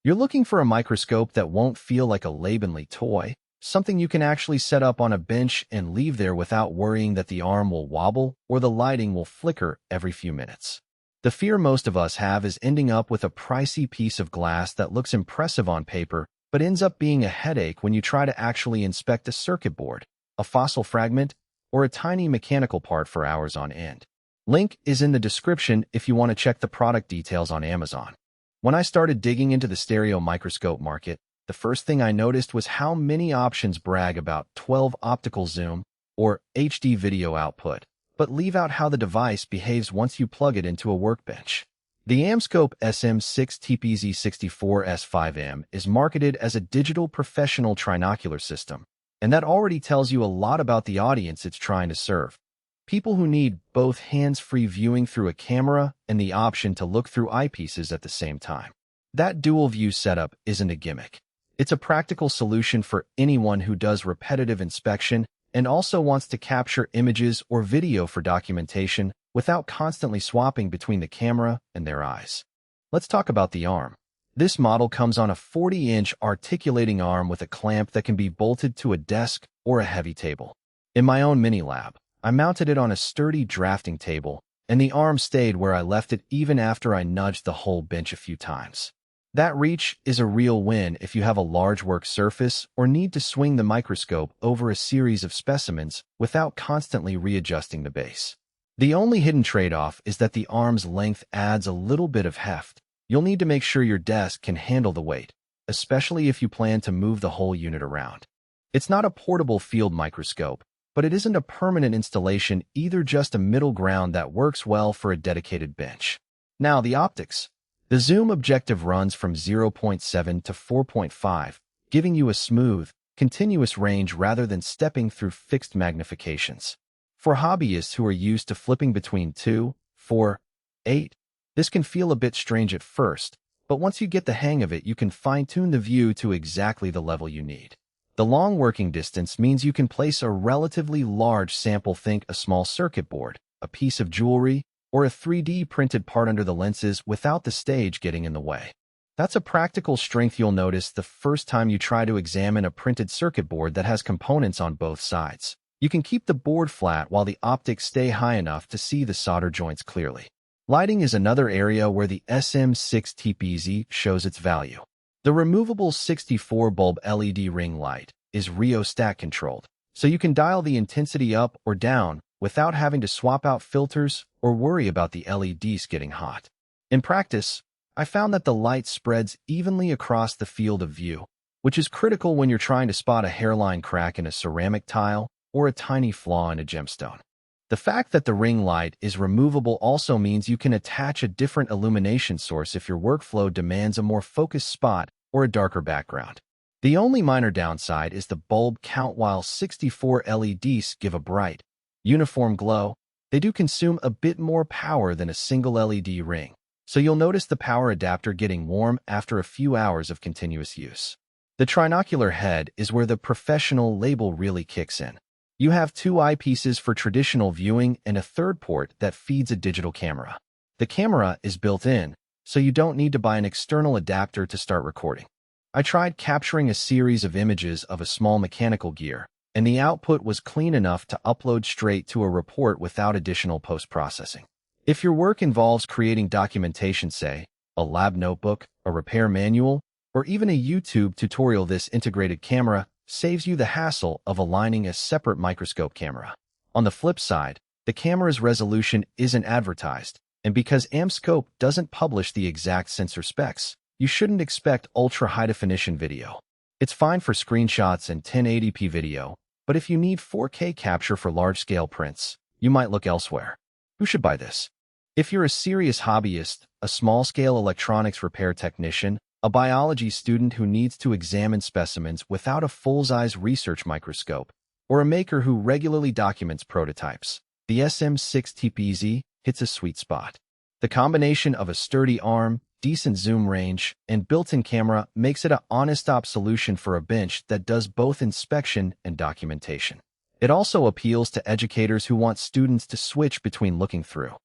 You're looking for a microscope that won't feel like a labenly toy, something you can actually set up on a bench and leave there without worrying that the arm will wobble or the lighting will flicker every few minutes. The fear most of us have is ending up with a pricey piece of glass that looks impressive on paper but ends up being a headache when you try to actually inspect a circuit board, a fossil fragment, or a tiny mechanical part for hours on end. Link is in the description if you want to check the product details on Amazon. When I started digging into the stereo microscope market, the first thing I noticed was how many options brag about 12 optical zoom or HD video output, but leave out how the device behaves once you plug it into a workbench. The AmScope SM6TPZ 64S 5M is marketed as a digital professional trinocular system, and that already tells you a lot about the audience it's trying to serve. People who need both hands-free viewing through a camera and the option to look through eyepieces at the same time. That dual-view setup isn't a gimmick. It's a practical solution for anyone who does repetitive inspection and also wants to capture images or video for documentation without constantly swapping between the camera and their eyes. Let's talk about the arm. This model comes on a 40-inch articulating arm with a clamp that can be bolted to a desk or a heavy table. In my own mini lab, I mounted it on a sturdy drafting table, and the arm stayed where I left it even after I nudged the whole bench a few times. That reach is a real win if you have a large work surface or need to swing the microscope over a series of specimens without constantly readjusting the base. The only hidden trade-off is that the arm's length adds a little bit of heft. You'll need to make sure your desk can handle the weight, especially if you plan to move the whole unit around. It's not a portable field microscope, but it isn't a permanent installation either, just a middle ground that works well for a dedicated bench. Now, the optics. The zoom objective runs from 0.7 to 4.5, giving you a smooth, continuous range rather than stepping through fixed magnifications. For hobbyists who are used to flipping between 2, 4, 8, this can feel a bit strange at first, but once you get the hang of it, you can fine-tune the view to exactly the level you need. The long working distance means you can place a relatively large sample, think a small circuit board, a piece of jewelry, or a 3D printed part under the lenses without the stage getting in the way. That's a practical strength you'll notice the first time you try to examine a printed circuit board that has components on both sides. You can keep the board flat while the optics stay high enough to see the solder joints clearly. Lighting is another area where the SM6TPZ shows its value. The removable 64-bulb LED ring light is rheostat controlled, so you can dial the intensity up or down without having to swap out filters or worry about the LEDs getting hot. In practice, I found that the light spreads evenly across the field of view, which is critical when you're trying to spot a hairline crack in a ceramic tile or a tiny flaw in a gemstone. The fact that the ring light is removable also means you can attach a different illumination source if your workflow demands a more focused spot or a darker background. The only minor downside is the bulb count. While 64 LEDs give a bright, uniform glow, they do consume a bit more power than a single LED ring, so you'll notice the power adapter getting warm after a few hours of continuous use. The trinocular head is where the professional label really kicks in. You have two eyepieces for traditional viewing and a third port that feeds a digital camera. The camera is built in, so you don't need to buy an external adapter to start recording. I tried capturing a series of images of a small mechanical gear, and the output was clean enough to upload straight to a report without additional post-processing. If your work involves creating documentation, say, a lab notebook, a repair manual, or even a YouTube tutorial, this integrated camera saves you the hassle of aligning a separate microscope camera. On the flip side, the camera's resolution isn't advertised, and because AmScope doesn't publish the exact sensor specs, you shouldn't expect ultra-high-definition video. It's fine for screenshots and 1080p video, but if you need 4K capture for large-scale prints, you might look elsewhere. Who should buy this? If you're a serious hobbyist, a small-scale electronics repair technician, a biology student who needs to examine specimens without a full-size research microscope, or a maker who regularly documents prototypes, the SM6TPZ hits a sweet spot. The combination of a sturdy arm, decent zoom range, and built-in camera makes it an honest-op solution for a bench that does both inspection and documentation. It also appeals to educators who want students to switch between looking through